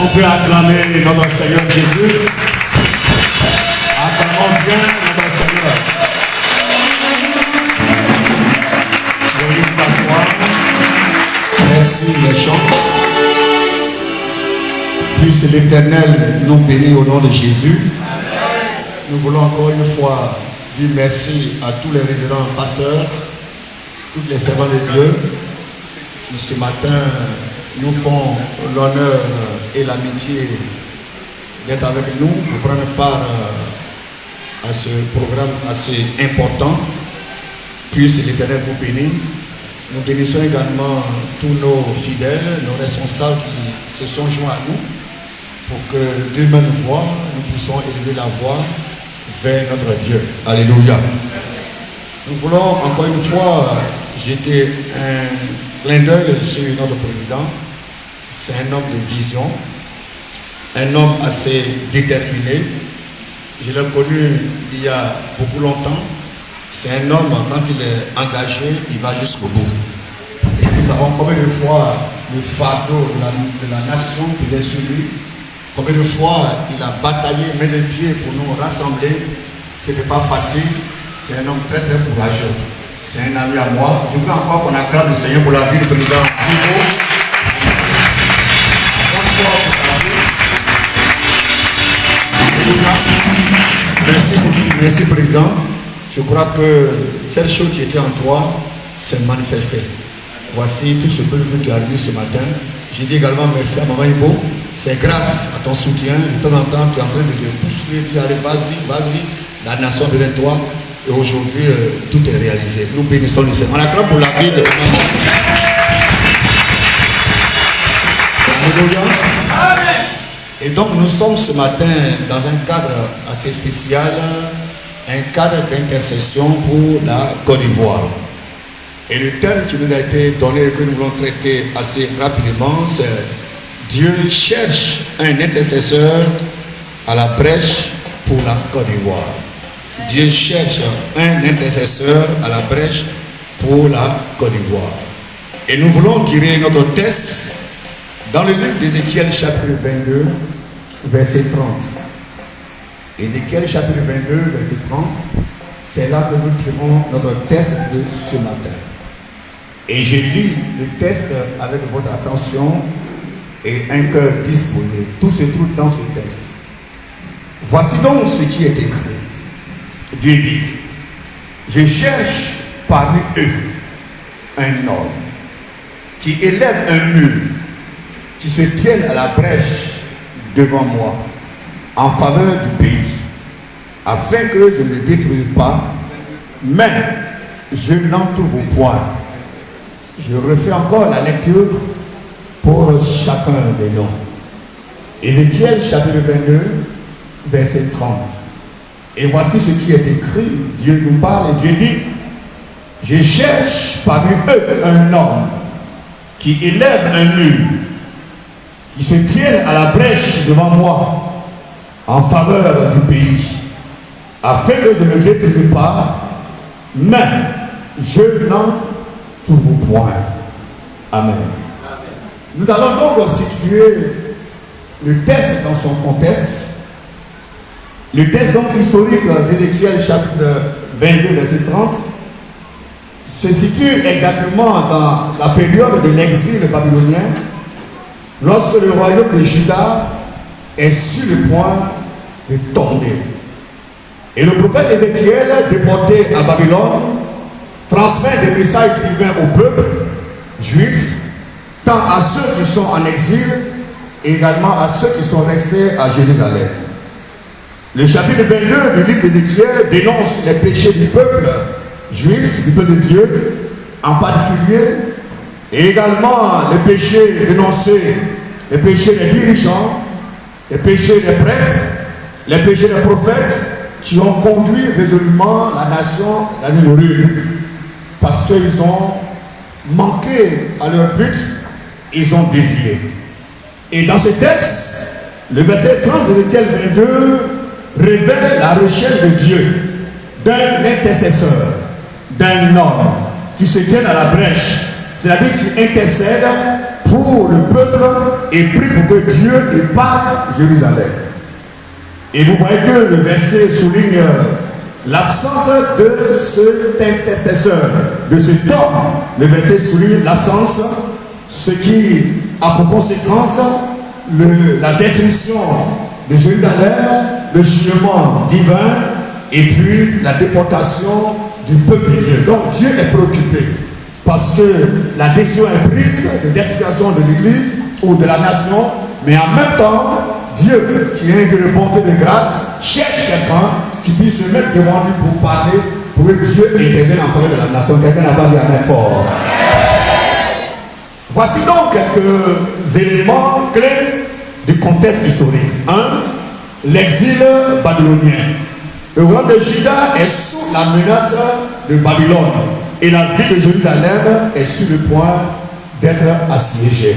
qu'on peut acclamer notre Seigneur Jésus? Acclamons bien notre Seigneur. Veuillez vous asseoir. Merci les chants. Puisse l'Éternel nous bénir au nom de Jésus. Nous voulons encore une fois dire merci à tous les révérends pasteurs, tous les servants de Dieu. Ce matin, nous font l'honneur et l'amitié d'être avec nous pour prendre part à ce programme assez important. Puisse l'Éternel vous bénir. Nous bénissons également tous nos fidèles, nos responsables qui se sont joints à nous pour que d'une même voix, nous puissions élever la voix vers notre Dieu. Alléluia. Nous voulons encore une fois jeter un clin d'œil sur notre président. C'est un homme de vision, un homme assez déterminé. Je l'ai connu il y a beaucoup longtemps. C'est un homme, quand il est engagé, il va jusqu'au bout. Et nous savons combien de fois le fardeau de la nation qui est sur lui, combien de fois il a bataillé main et pieds pour nous rassembler. Ce n'était pas facile. C'est un homme très très courageux. C'est un ami à moi. Je veux encore qu'on acclame le Seigneur pour la vie du président Vivo. Merci président. Je crois que cette chose qui était en toi s'est manifestée. Voici tout ce que tu as lu ce matin. Je dis également merci à Maman Ibo. C'est grâce à ton soutien. De temps en temps, tu es en train de te pousser, de dire allez, vas-y, la nation devant toi. Et aujourd'hui, tout est réalisé. Nous bénissons le Seigneur. On acclame pour la vie de Et donc, nous sommes ce matin dans un cadre assez spécial, un cadre d'intercession pour la Côte d'Ivoire. Et le thème qui nous a été donné et que nous voulons traiter assez rapidement, c'est Dieu cherche un intercesseur à la brèche pour la Côte d'Ivoire. Dieu cherche un intercesseur à la brèche pour la Côte d'Ivoire. Et nous voulons tirer notre texte dans le livre d'Ézéchiel chapitre 22, verset 30. Ézéchiel chapitre 22, verset 30, c'est là que nous tirons notre texte de ce matin. Et je lis le texte avec votre attention et un cœur disposé. Tout se trouve dans ce texte. Voici donc ce qui est écrit. Dieu dit, je cherche parmi eux un homme qui élève un mur, qui se tienne à la brèche devant moi, en faveur du pays, afin que je ne le détruise pas, mais je n'en trouve point. Je refais encore la lecture pour chacun des noms. Ézéchiel chapitre 22, verset 30. Et voici ce qui est écrit. Dieu nous parle et Dieu dit, je cherche parmi eux un homme qui élève un mur, qui se tienne à la brèche devant moi, en faveur du pays, afin que je ne le détruise pas, mais je n'en trouve point. Amen. Nous allons donc situer le texte dans son contexte. Le texte donc historique d'Ézéchiel chapitre 22, verset 30, se situe exactement dans la période de l'exil babylonien, lorsque le royaume de Juda est sur le point de tomber. Et le prophète Ézéchiel, déporté à Babylone, transmet des messages divins au peuple juif, tant à ceux qui sont en exil et également à ceux qui sont restés à Jérusalem. Le chapitre 22 du livre d'Ézéchiel dénonce les péchés du peuple juif, du peuple de Dieu, en particulier, et également les péchés dénoncés, les péchés des dirigeants, les péchés des prêtres, les péchés des prophètes, qui ont conduit résolument la nation à une ruine, parce qu'ils ont manqué à leur but, ils ont dévié. Et dans ce texte, le verset 30 d'Ézéchiel 22 révèle la recherche de Dieu d'un intercesseur, d'un homme qui se tient à la brèche, c'est-à-dire qui intercède pour le peuple et prie pour que Dieu épargne Jérusalem. Et vous voyez que le verset souligne l'absence de cet intercesseur, de cet homme. Le verset souligne l'absence, ce qui a pour conséquence la destruction de Jérusalem, le jugement divin et puis la déportation du peuple de Dieu. Donc Dieu est préoccupé parce que la décision implique de destruction de l'Église ou de la nation, mais en même temps, Dieu, qui est de bonté de grâce, cherche quelqu'un qui puisse se mettre devant lui pour parler, pour que Dieu intervienne en faveur de la nation. Quelqu'un n'a pas dit amen fort. Voici donc quelques éléments clés du contexte historique. 1. L'exil babylonien. Le royaume de Juda est sous la menace de Babylone et la ville de Jérusalem est sur le point d'être assiégée.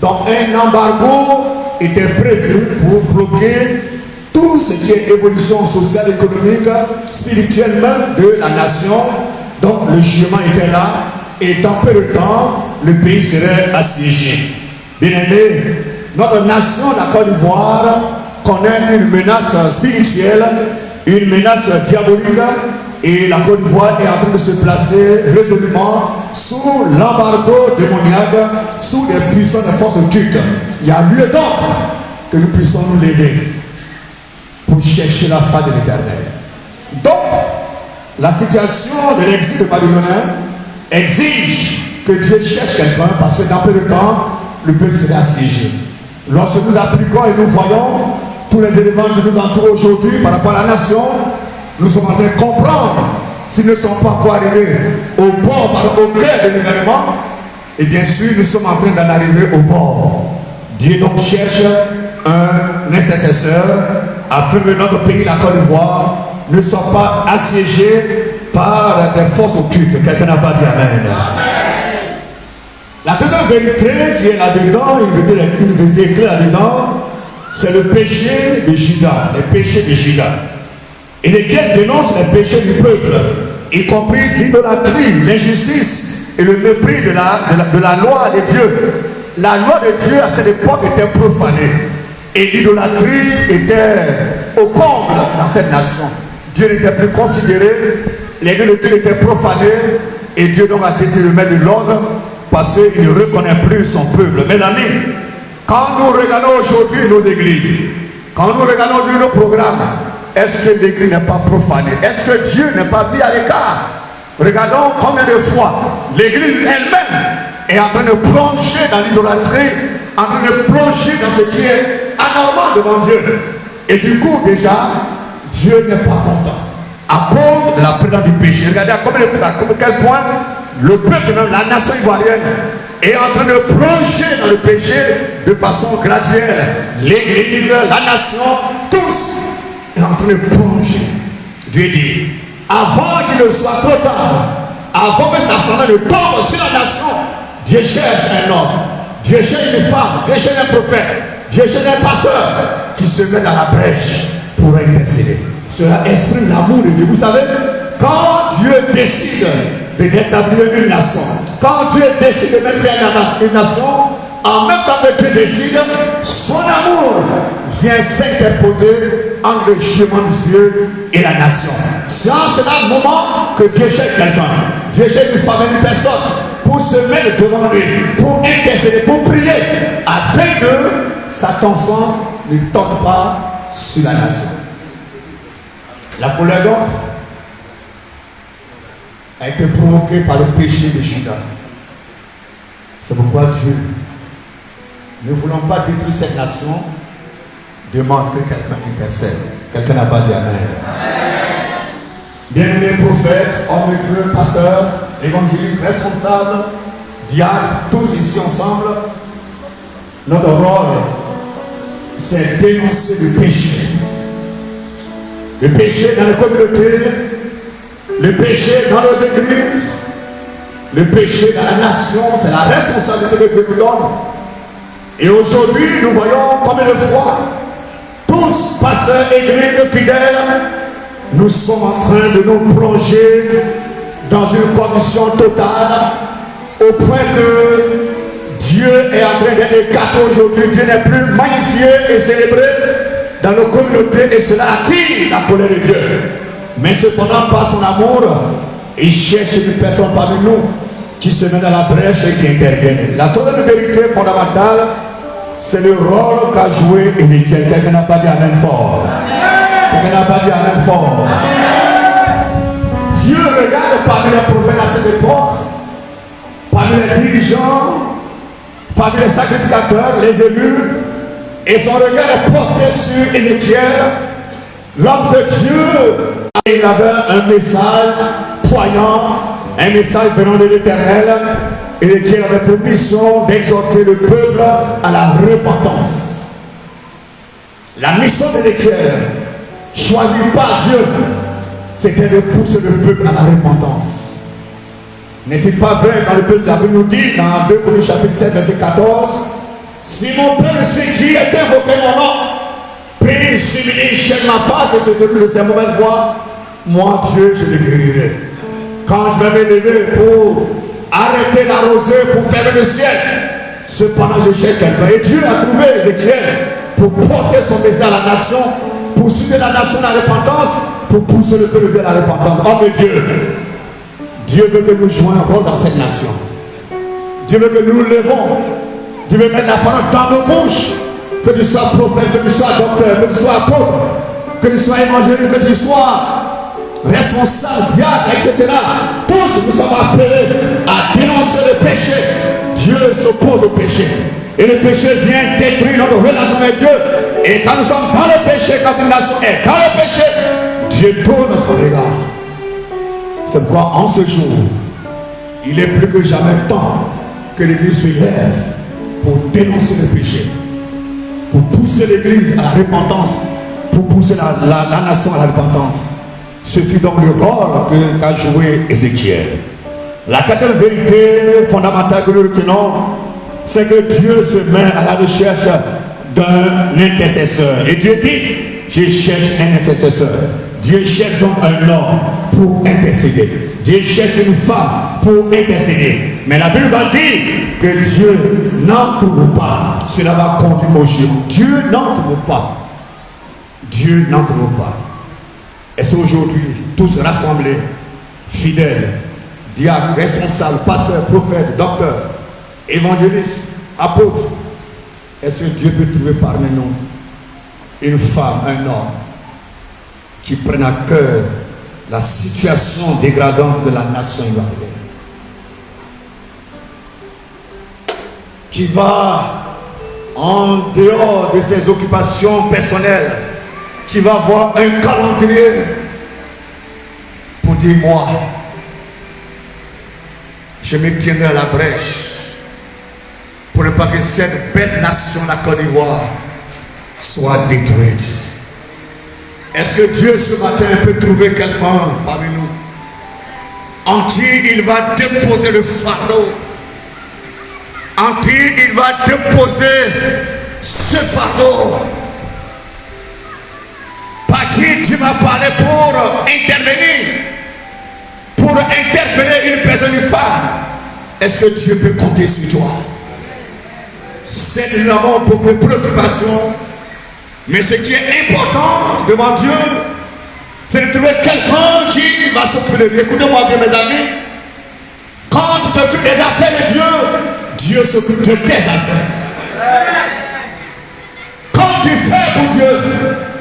Donc un embargo était prévu pour bloquer tout ce qui est évolution sociale, économique, spirituelle même de la nation. Donc le jugement était là et dans peu de temps, le pays serait assiégé. Bien aimé, notre nation, la Côte d'Ivoire, connaît une menace spirituelle, une menace diabolique, et la Côte d'Ivoire est en train de se placer résolument sous l'embargo démoniaque, sous les puissances des forces occultes. Il y a lieu donc que nous puissions nous lever pour chercher la face de l'Éternel. Donc, la situation de l'exil de Babylonien exige que Dieu cherche quelqu'un parce que dans peu de temps, le peuple sera assiégé. Lorsque nous appliquons et nous voyons tous les éléments qui nous entourent aujourd'hui par rapport à la nation, nous sommes en train de comprendre s'ils ne sont pas encore arrivés au bord, au cœur de l'événement, et bien sûr nous sommes en train d'en arriver au bord. Dieu donc cherche un intercesseur afin que notre pays, la Côte d'Ivoire, ne soit pas assiégé par des forces occultes. Quelqu'un n'a pas dit amen. La deuxième vérité qui est là-dedans, une vérité clé là-dedans, c'est le péché de Juda, les péchés de Juda. Et lesquels dénoncent les péchés du peuple, y compris l'idolâtrie, l'injustice et le mépris de la loi de Dieu. La loi de Dieu à cette époque était profanée et l'idolâtrie était au comble dans cette nation. Dieu n'était plus considéré, les lieux de Dieu étaient profanés et Dieu donc a décidé de mettre de l'ordre parce qu'il ne reconnaît plus son peuple. Mes amis, quand nous regardons aujourd'hui nos églises, quand nous regardons aujourd'hui nos programmes, est-ce que l'église n'est pas profanée? Est-ce que Dieu n'est pas mis à l'écart? Regardons combien de fois l'église elle-même est en train de plonger dans l'idolâtrie, en train de plonger dans ce qui est anormal devant Dieu. Et du coup, déjà, Dieu n'est pas content à cause de la présence du péché. Regardez à quel point le peuple, même la nation ivoirienne, est en train de plonger dans le péché de façon graduelle. L'église, la nation, tous est en train de plonger. Dieu dit, avant qu'il ne soit trop tard, avant que sa femme ne tombe sur la nation, Dieu cherche un homme, Dieu cherche une femme, Dieu cherche un prophète, Dieu cherche un pasteur qui se met dans la brèche pour intercéder. Cela exprime l'amour de Dieu. Vous savez, quand Dieu décide de déstabiliser une nation, quand Dieu décide de mettre fin à une nation, en même temps que Dieu décide, son amour vient s'interposer entre le jugement de Dieu et la nation. C'est en cela le moment que Dieu cherche quelqu'un. Dieu cherche une femme, une personne pour se mettre devant lui, pour intercéder, pour prier, afin que Satan ne tombe pas sur la nation. La colère donc a été provoquée par le péché de Juda. C'est pourquoi Dieu, ne voulant pas détruire cette nation, demande que quelqu'un intercède. Quelqu'un n'a pas dit amen. Bien-aimés prophètes, hommes de Dieu, pasteurs, évangélistes, responsables, diacres, tous ici ensemble, notre rôle, c'est dénoncer le péché. Le péché dans les communautés, le péché dans nos églises, le péché dans la nation, c'est la responsabilité que Dieu nous donne. Et aujourd'hui, nous voyons combien de fois, tous, pasteurs, églises, fidèles, nous sommes en train de nous plonger dans une condition totale, au point que Dieu est en train d'être écarté aujourd'hui. Dieu n'est plus magnifié et célébré dans nos communautés et cela attire la colère de Dieu. Mais cependant, par son amour, il cherche une personne parmi nous qui se met dans la brèche et qui intervient. La troisième vérité fondamentale, c'est le rôle qu'a joué Ézéchiel. Quelqu'un n'a pas dit amen fort. Quelqu'un n'a pas dit amen fort. Dieu regarde parmi les prophètes à cette époque, parmi les dirigeants, parmi les sacrificateurs, les élus, et son regard est porté sur Ézéchiel, l'homme de Dieu. Il avait un message poignant, un message venant de l'Éternel. Ézéchiel avait pour mission d'exhorter le peuple à la repentance. La mission d'Ézéchiel, choisie par Dieu, c'était de pousser le peuple à la repentance. N'est-il pas vrai quand le peuple de la Bible nous dit dans 2 Corinthiens chapitre 7 verset 14, si mon peuple qui est invoqué mon nom, puis s'humilie, chaîne ma face et se détourne de ses mauvaises voies, moi Dieu je le guérirai. Quand je vais me lever pour arrêter la rosée, pour fermer le ciel, cependant je cherche quelqu'un. Et Dieu a trouvé Ézéchiel pour porter son message à la nation, pour suivre la nation à la repentance, pour pousser le peuple à la repentance. Oh mais Dieu veut que nous jouions un rôle dans cette nation. Dieu veut que nous nous levons. Dieu veut mettre la parole dans nos bouches. Que tu sois prophète, que tu sois docteur, que tu sois apôtre, que tu sois évangéliste, que tu sois responsable, diable, etc. Tous nous sommes appelés à dénoncer le péché. Dieu s'oppose au péché. Et le péché vient détruire notre relation avec Dieu. Et quand nous sommes dans le péché, quand une nation est dans le péché, Dieu tourne son regard. C'est pourquoi en ce jour, il est plus que jamais temps que l'Église se lève pour dénoncer le péché, pour pousser l'Église à la repentance, pour pousser la nation à la repentance. Ce fut donc le rôle qu'a joué Ézéchiel. La quatrième vérité fondamentale que nous retenons, c'est que Dieu se met à la recherche d'un intercesseur. Et Dieu dit, je cherche un intercesseur. Dieu cherche donc un homme pour intercéder. Dieu cherche une femme pour intercéder. Mais la Bible va dire que Dieu n'en trouve pas. Cela va conduire au jugement. Dieu n'en trouve pas. Dieu n'en trouve pas. Est-ce qu'aujourd'hui, tous rassemblés, fidèles, diacres, responsables, pasteurs, prophètes, docteurs, évangélistes, apôtres, est-ce que Dieu peut trouver parmi nous une femme, un homme qui prennent à cœur la situation dégradante de la nation ivoirienne, qui va en dehors de ses occupations personnelles, qui va voir un calendrier pour dire moi, je me tiendrai à la brèche pour ne pas que cette belle nation, la Côte d'Ivoire, soit détruite. Est-ce que Dieu ce matin peut trouver quelqu'un parmi nous en qui il va déposer le fardeau, en qui il va déposer ce fardeau, par qui tu vas parler pour interpeller une personne, une femme? Est-ce que Dieu peut compter sur toi? C'est nous avons beaucoup de préoccupations. Mais ce qui est important devant Dieu, c'est de trouver quelqu'un qui va s'occuper de lui. Écoutez-moi bien, mes amis. Quand tu t'occupes des affaires de Dieu, Dieu s'occupe de tes affaires. Quand tu fais pour Dieu,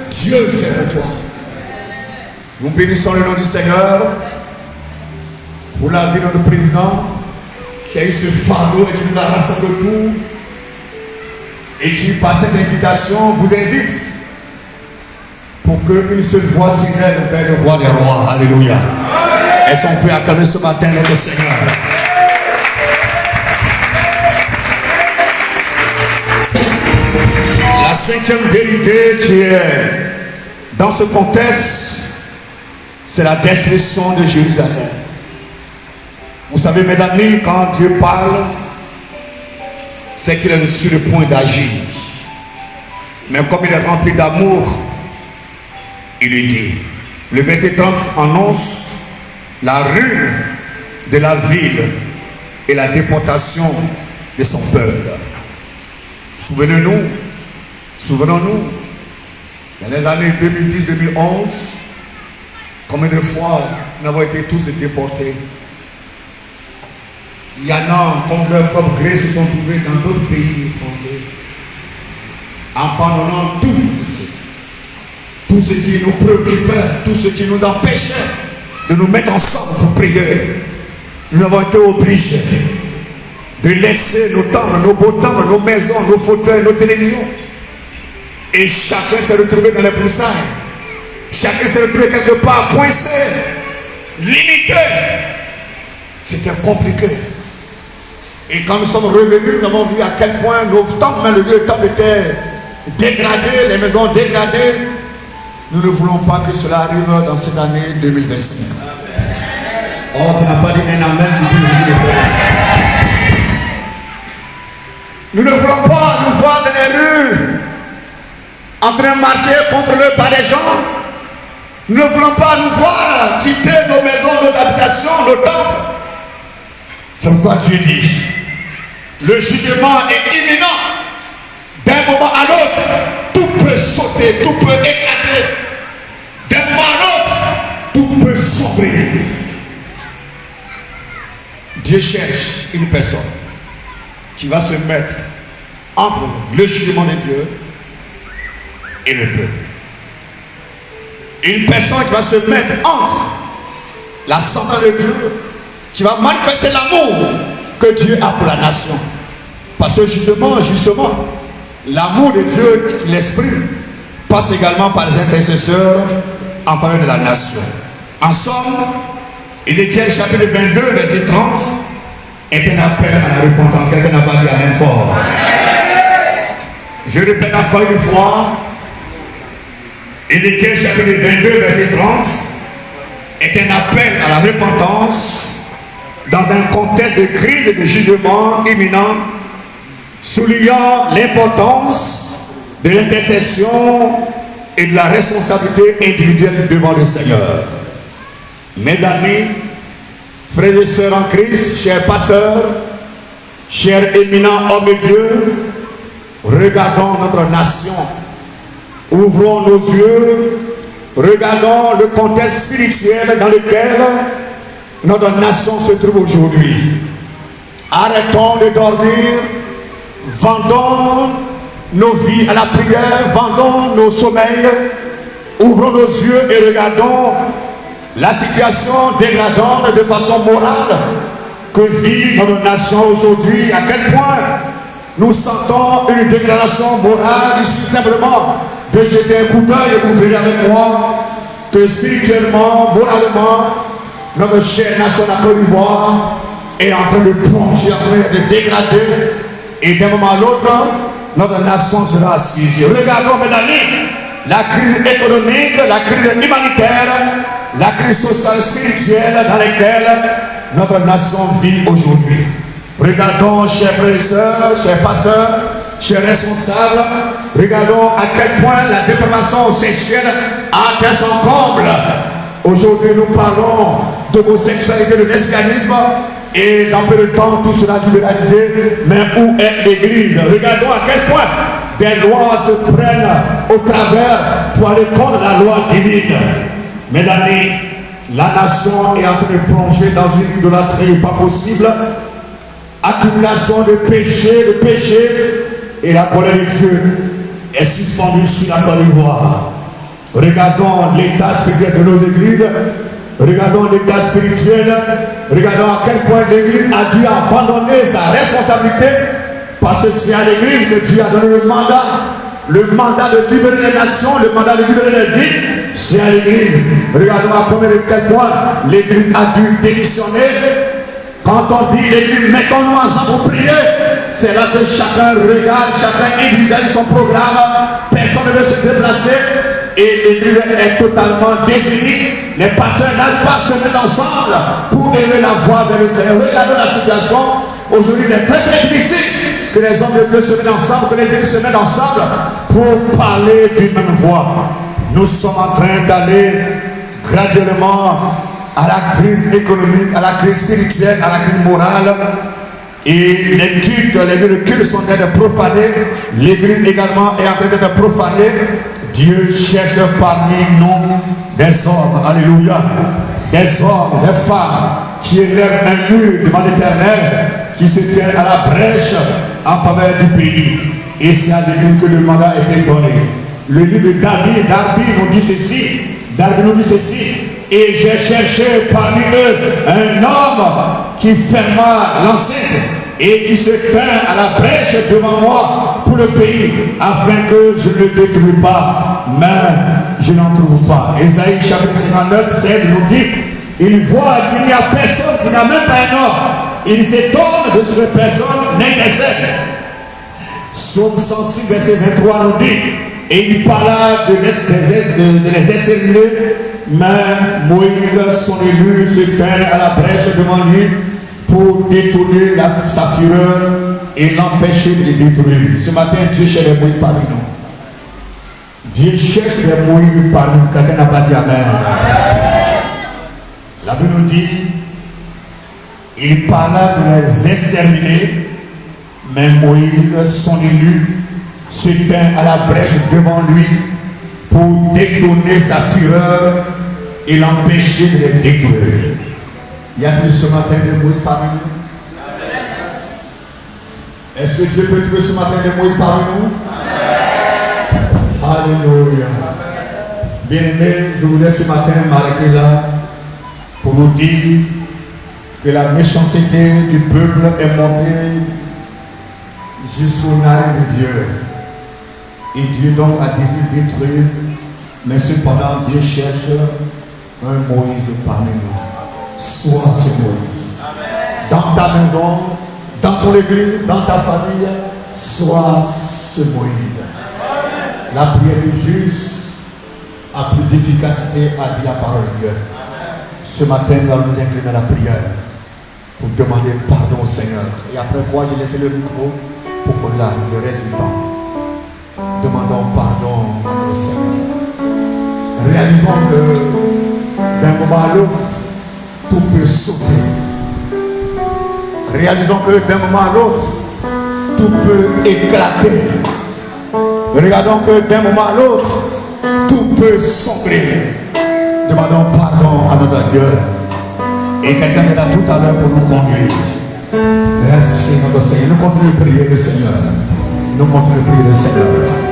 Dieu fait pour toi. Nous bénissons le nom du Seigneur pour la vie de notre président qui a eu ce fardeau et qui nous a rassemblé tout. Et qui, par cette invitation, vous invite pour qu'une seule voix s'élève vers le roi des rois. Alléluia. Est-ce qu'on peut acclamer ce matin notre Seigneur? La cinquième vérité qui est dans ce contexte, c'est la destruction de Jérusalem. Vous savez, mes amis, quand Dieu parle, c'est qu'il est sur le point d'agir. Mais comme il est rempli d'amour, il lui dit. Le verset 30 annonce la ruine de la ville et la déportation de son peuple. Souvenons-nous, dans les années 2010-2011, combien de fois nous avons été tous déportés. Il y en a, comme leur propre gré, se sont trouvés dans d'autres pays étrangers, en pardonnant tout ce qui nous préoccupait, tout ce qui nous empêchait de nous mettre ensemble pour prier. Nous avons été obligés de laisser nos tentes, nos beaux tentes, nos maisons, nos fauteuils, nos télévisions. Et chacun s'est retrouvé dans les broussailles. Chacun s'est retrouvé quelque part coincé, limité. C'était compliqué. Et quand nous sommes revenus, nous avons vu à quel point nos tentes, même le lieu de temps était dégradé, les maisons dégradées. Nous ne voulons pas que cela arrive dans cette année 2025. Oh, tu n'as pas dit un amen. Nous ne voulons pas nous voir dans les rues en train de marcher contre le pas des gens. Nous ne voulons pas nous voir quitter nos maisons, nos habitations, nos temples. C'est pourquoi Dieu dit, le jugement est imminent. D'un moment à l'autre, tout peut sauter, tout peut éclater. D'un moment à l'autre, tout peut sombrer. Dieu cherche une personne qui va se mettre entre le jugement de Dieu et le peuple. Une personne qui va se mettre entre la sentence de Dieu, qui va manifester l'amour que Dieu a pour la nation. Parce que justement, l'amour de Dieu qu'il exprime passe également par les intercesseurs en faveur de la nation. En somme, Ézéchiel chapitre 22, verset 30 est un appel à la repentance. Quelqu'un n'a pas dit amen fort. Je répète encore une fois, Ézéchiel chapitre 22, verset 30 est un appel à la repentance dans un contexte de crise et de jugement imminent, soulignant l'importance de l'intercession et de la responsabilité individuelle devant le Seigneur. Mes amis, frères et sœurs en Christ, chers pasteurs, chers éminents hommes de Dieu, regardons notre nation, ouvrons nos yeux, regardons le contexte spirituel dans lequel notre nation se trouve aujourd'hui. Arrêtons de dormir, vendons nos vies à la prière, vendons nos sommeils, ouvrons nos yeux et regardons la situation dégradante de façon morale que vit notre nation aujourd'hui. À quel point nous sentons une dégradation morale. Il suffit simplement de jeter un coup d'œil et vous verrez avec moi que spirituellement, moralement, notre chère nation de la Côte d'Ivoire est en train de plonger, en train de dégrader, et d'un moment à l'autre, notre nation sera assiégée. Regardons, mes amis, la crise économique, la crise humanitaire, la crise sociale spirituelle dans laquelle notre nation vit aujourd'hui. Regardons, chers frères et sœurs, chers pasteurs, chers responsables, regardons à quel point la dépravation sexuelle a atteint son comble. Aujourd'hui, nous parlons d'homosexualité, de lesbianisme, et dans peu de temps, tout sera libéralisé. Mais où est l'Église? Regardons à quel point des lois se prennent au travers pour aller contre la loi divine. Mes amis, la nation est en train de plonger dans une idolâtrie pas possible, accumulation de péché, et la colère de Dieu est suspendue sur la Côte d'Ivoire. Regardons l'état spirituel de nos églises, regardons l'état spirituel, regardons à quel point l'église a dû abandonner sa responsabilité, parce que c'est à l'église que Dieu a donné le mandat de libérer les nations, le mandat de libérer les vies, c'est à l'église. Regardons à quel point l'église a dû démissionner. Quand on dit l'église, mettons-nous ensemble pour prier, c'est là que chacun regarde, chacun individualise son programme, personne ne veut se déplacer, et l'église est totalement définie. Les pasteurs n'arrivent pas à se mettre ensemble pour élever la voix vers le Seigneur. Regardons la situation. Aujourd'hui, il est très très difficile que les hommes de Dieu se mettent ensemble, que les églises se mettent ensemble pour parler d'une même voix. Nous sommes en train d'aller graduellement à la crise économique, à la crise spirituelle, à la crise morale. Et les cultes, les lieux de culte sont en train de profaner. L'église également est en train d'être profanée. Dieu cherche parmi nous des hommes, alléluia, des hommes, des femmes qui élèvent un mur devant l'Éternel, qui se tiennent à la brèche en faveur du pays. Et c'est à l'église que le mandat a été donné. Le livre de Darby nous dit ceci. Darby nous dit ceci. Et j'ai cherché parmi eux un homme qui ferma l'enceinte et qui se tint à la brèche devant moi pour le pays, afin que je ne le détruise pas. Mais je n'en trouve pas. Ésaïe chapitre 59, 7 nous dit, il voit qu'il n'y a personne, qu'il n'y a même pas un homme. Il s'étonne de ce que personne n'intercède. Psaume 106, verset 23 nous dit, et il parla de les exterminer, mais Moïse, son élu, se tint à la brèche devant lui pour détourner sa fureur et l'empêcher de les détruire. Ce matin, Dieu cherche les Moïse parmi nous. Dieu cherche les Moïse parmi nous. Quelqu'un n'a pas dit Amen. La Bible nous dit, il parla de les exterminer, mais Moïse, son élu, se tint à la brèche devant lui pour détourner sa fureur et l'empêcher de les détruire. Y a-t-il ce matin des Moïse parmi nous? Est-ce que Dieu peut trouver ce matin des Moïse parmi nous? Alléluia. Bien-aimés, je voulais ce matin m'arrêter là pour nous dire que la méchanceté du peuple est montée jusqu'au nez de Dieu. Et Dieu donc a désiré détruire, mais cependant Dieu cherche un Moïse parmi nous. Sois ce Moïse. Dans ta maison, dans ton église, dans ta famille, sois ce Moïse. La prière du juste a plus d'efficacité à dire la parole de Dieu. Ce matin, nous allons nous incliner à la prière pour demander pardon au Seigneur. Et après quoi, j'ai laissé le micro pour qu'on l'a le reste du temps. Demandons pardon au Seigneur. Réalisons que d'un moment à l'autre, tout peut sauter. Réalisons que d'un moment à l'autre, tout peut éclater. Regardons que d'un moment à l'autre, tout peut sombrer. Demandons pardon à notre Dieu. Et quelqu'un est là tout à l'heure pour nous conduire. Merci notre Seigneur. Nous continuons de prier le Seigneur. Nous continuons de prier le Seigneur.